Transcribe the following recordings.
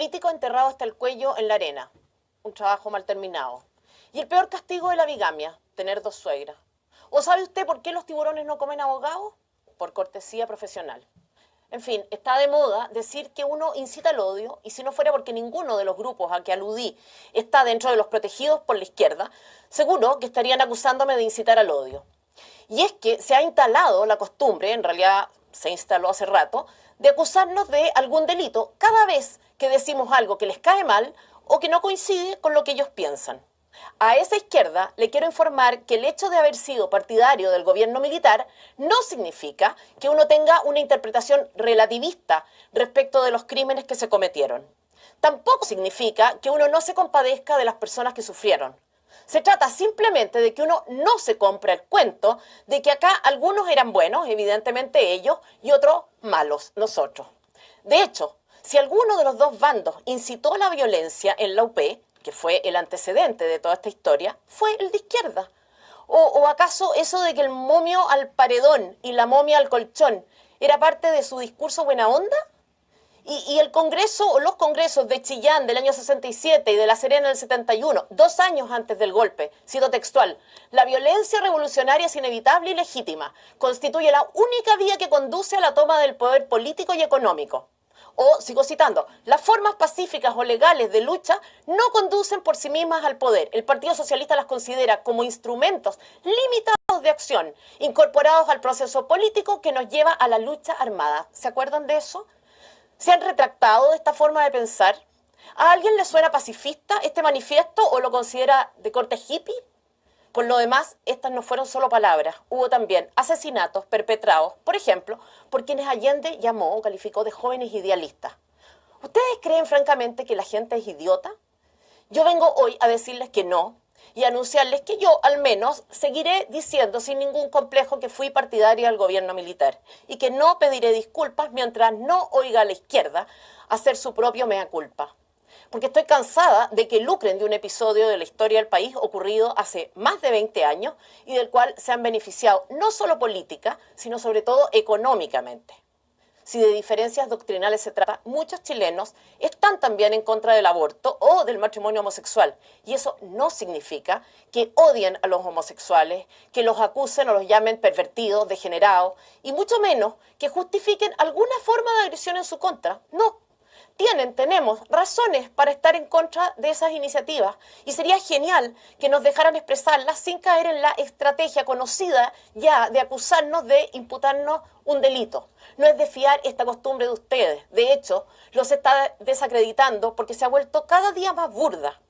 político enterrado hasta el cuello en la arena, un trabajo mal terminado. Y el peor castigo de la bigamia, tener dos suegras. ¿O sabe usted por qué los tiburones no comen abogados? Por cortesía profesional. En fin, está de moda decir que uno incita al odio, y si no fuera porque ninguno de los grupos a que aludí está dentro de los protegidos por la izquierda, seguro que estarían acusándome de incitar al odio. Y es que se ha instalado la costumbre, en realidad se instaló hace rato, de acusarnos de algún delito cada vez que decimos algo que les cae mal o que no coincide con lo que ellos piensan. A esa izquierda le quiero informar que el hecho de haber sido partidario del gobierno militar no significa que uno tenga una interpretación relativista respecto de los crímenes que se cometieron. Tampoco significa que uno no se compadezca de las personas que sufrieron. Se trata simplemente de que uno no se compra el cuento de que acá algunos eran buenos, evidentemente ellos, y otros malos, nosotros. De hecho, si alguno de los dos bandos incitó la violencia en la UP, que fue el antecedente de toda esta historia, fue el de izquierda. ¿O acaso eso de que el momio al paredón y la momia al colchón era parte de su discurso buena onda? Y el Congreso o los congresos de Chillán del año 67 y de La Serena del 71, 2 años antes del golpe, cito textual, la violencia revolucionaria es inevitable y legítima, constituye la única vía que conduce a la toma del poder político y económico. O, sigo citando, las formas pacíficas o legales de lucha no conducen por sí mismas al poder. El Partido Socialista las considera como instrumentos limitados de acción, incorporados al proceso político que nos lleva a la lucha armada. ¿Se acuerdan de eso? ¿Se han retractado de esta forma de pensar? ¿A alguien le suena pacifista este manifiesto o lo considera de corte hippie? Por lo demás, estas no fueron solo palabras. Hubo también asesinatos perpetrados, por ejemplo, por quienes Allende llamó o calificó de jóvenes idealistas. ¿Ustedes creen francamente que la gente es idiota? Yo vengo hoy a decirles que no y a anunciarles que yo, al menos, seguiré diciendo sin ningún complejo que fui partidaria del gobierno militar y que no pediré disculpas mientras no oiga a la izquierda hacer su propio mea culpa. Porque estoy cansada de que lucren de un episodio de la historia del país ocurrido hace más de 20 años y del cual se han beneficiado no solo política, sino sobre todo económicamente. Si de diferencias doctrinales se trata, muchos chilenos están también en contra del aborto o del matrimonio homosexual. Y eso no significa que odien a los homosexuales, que los acusen o los llamen pervertidos, degenerados, y mucho menos que justifiquen alguna forma de agresión en su contra. No. Tenemos razones para estar en contra de esas iniciativas y sería genial que nos dejaran expresarlas sin caer en la estrategia conocida ya de acusarnos de imputarnos un delito. No es de fiar esta costumbre de ustedes. De hecho, los está desacreditando porque se ha vuelto cada día más burda.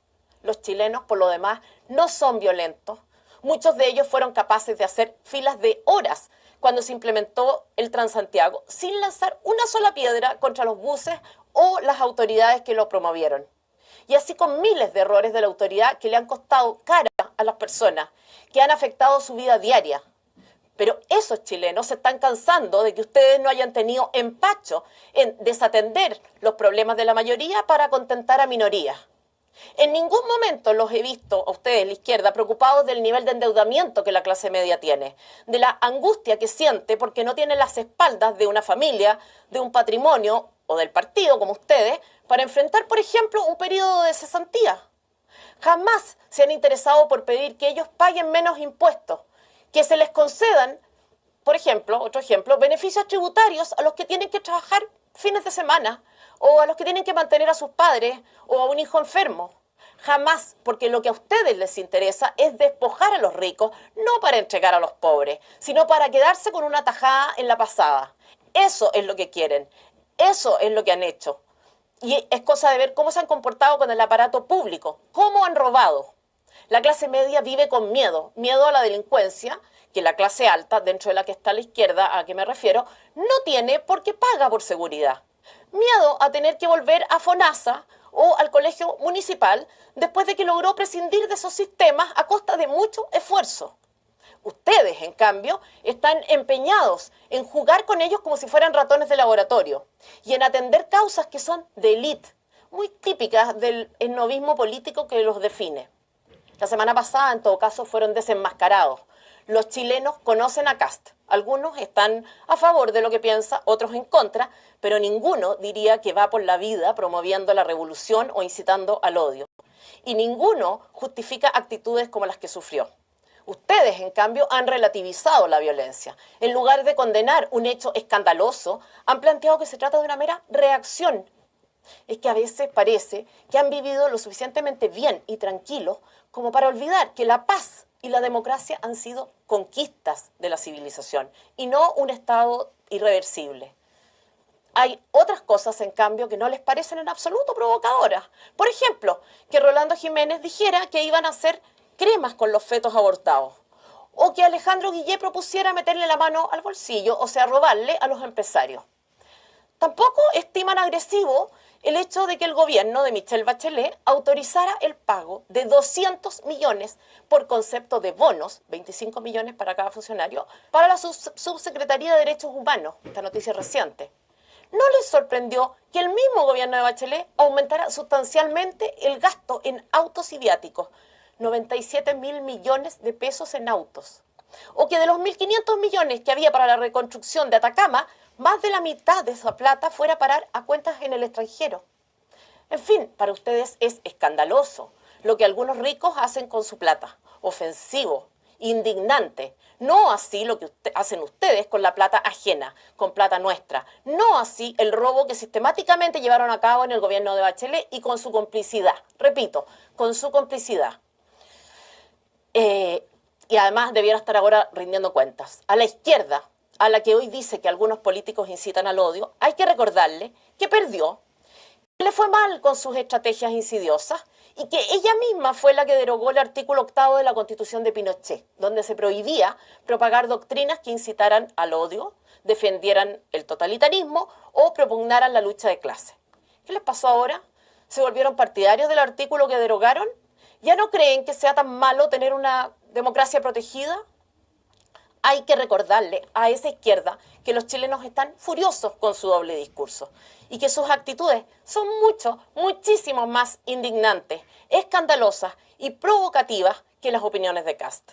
Los chilenos, por lo demás, no son violentos. Muchos de ellos fueron capaces de hacer filas de horas cuando se implementó el Transantiago sin lanzar una sola piedra contra los buses o las autoridades que lo promovieron. Y así con miles de errores de la autoridad que le han costado cara a las personas, que han afectado su vida diaria. Pero esos chilenos se están cansando de que ustedes no hayan tenido empacho en desatender los problemas de la mayoría para contentar a minorías. En ningún momento los he visto a ustedes, la izquierda, preocupados del nivel de endeudamiento que la clase media tiene, de la angustia que siente porque no tiene las espaldas de una familia, de un patrimonio o del partido, como ustedes, para enfrentar, por ejemplo, un periodo de cesantía. Jamás se han interesado por pedir que ellos paguen menos impuestos, que se les concedan, por ejemplo, otro ejemplo, beneficios tributarios a los que tienen que trabajar fines de semana, o a los que tienen que mantener a sus padres, o a un hijo enfermo. Jamás, porque lo que a ustedes les interesa es despojar a los ricos, no para entregar a los pobres, sino para quedarse con una tajada en la pasada. Eso es lo que quieren, eso es lo que han hecho. Y es cosa de ver cómo se han comportado con el aparato público, cómo han robado. La clase media vive con miedo, miedo a la delincuencia, que la clase alta, dentro de la que está la izquierda, a que me refiero, no tiene porque paga por seguridad. Miedo a tener que volver a FONASA o al colegio municipal después de que logró prescindir de esos sistemas a costa de mucho esfuerzo. Ustedes, en cambio, están empeñados en jugar con ellos como si fueran ratones de laboratorio y en atender causas que son de élite, muy típicas del esnovismo político que los define. La semana pasada, en todo caso, fueron desenmascarados. Los chilenos conocen a Kast. Algunos están a favor de lo que piensa, otros en contra, pero ninguno diría que va por la vida promoviendo la revolución o incitando al odio. Y ninguno justifica actitudes como las que sufrió. Ustedes, en cambio, han relativizado la violencia. En lugar de condenar un hecho escandaloso, han planteado que se trata de una mera reacción. Es que a veces parece que han vivido lo suficientemente bien y tranquilos como para olvidar que la paz y la democracia han sido conquistas de la civilización y no un estado irreversible. Hay otras cosas, en cambio, que no les parecen en absoluto provocadoras. Por ejemplo, que Rolando Jiménez dijera que iban a hacer cremas con los fetos abortados. O que Alejandro Guillé propusiera meterle la mano al bolsillo, o sea, robarle a los empresarios. Tampoco estiman agresivo el hecho de que el gobierno de Michelle Bachelet autorizara el pago de 200 millones por concepto de bonos, 25 millones para cada funcionario, para la Subsecretaría de Derechos Humanos, esta noticia reciente. ¿No les sorprendió que el mismo gobierno de Bachelet aumentara sustancialmente el gasto en autos y viáticos? 97.000 millones de pesos en autos. O que de los 1.500 millones que había para la reconstrucción de Atacama, más de la mitad de esa plata fuera a parar a cuentas en el extranjero. En fin, para ustedes es escandaloso lo que algunos ricos hacen con su plata, ofensivo, indignante. No así lo que hacen ustedes con la plata ajena, con plata nuestra. No así el robo que sistemáticamente llevaron a cabo en el gobierno de Bachelet y con su complicidad. Repito, con su complicidad. Y además debiera estar ahora rindiendo cuentas. A la izquierda, a la que hoy dice que algunos políticos incitan al odio, hay que recordarle que perdió, que le fue mal con sus estrategias insidiosas y que ella misma fue la que derogó el artículo 8º de la Constitución de Pinochet, donde se prohibía propagar doctrinas que incitaran al odio, defendieran el totalitarismo o propugnaran la lucha de clase. ¿Qué les pasó ahora? ¿Se volvieron partidarios del artículo que derogaron? ¿Ya no creen que sea tan malo tener una democracia protegida? Hay que recordarle a esa izquierda que los chilenos están furiosos con su doble discurso y que sus actitudes son muchísimo más indignantes, escandalosas y provocativas que las opiniones de Kast.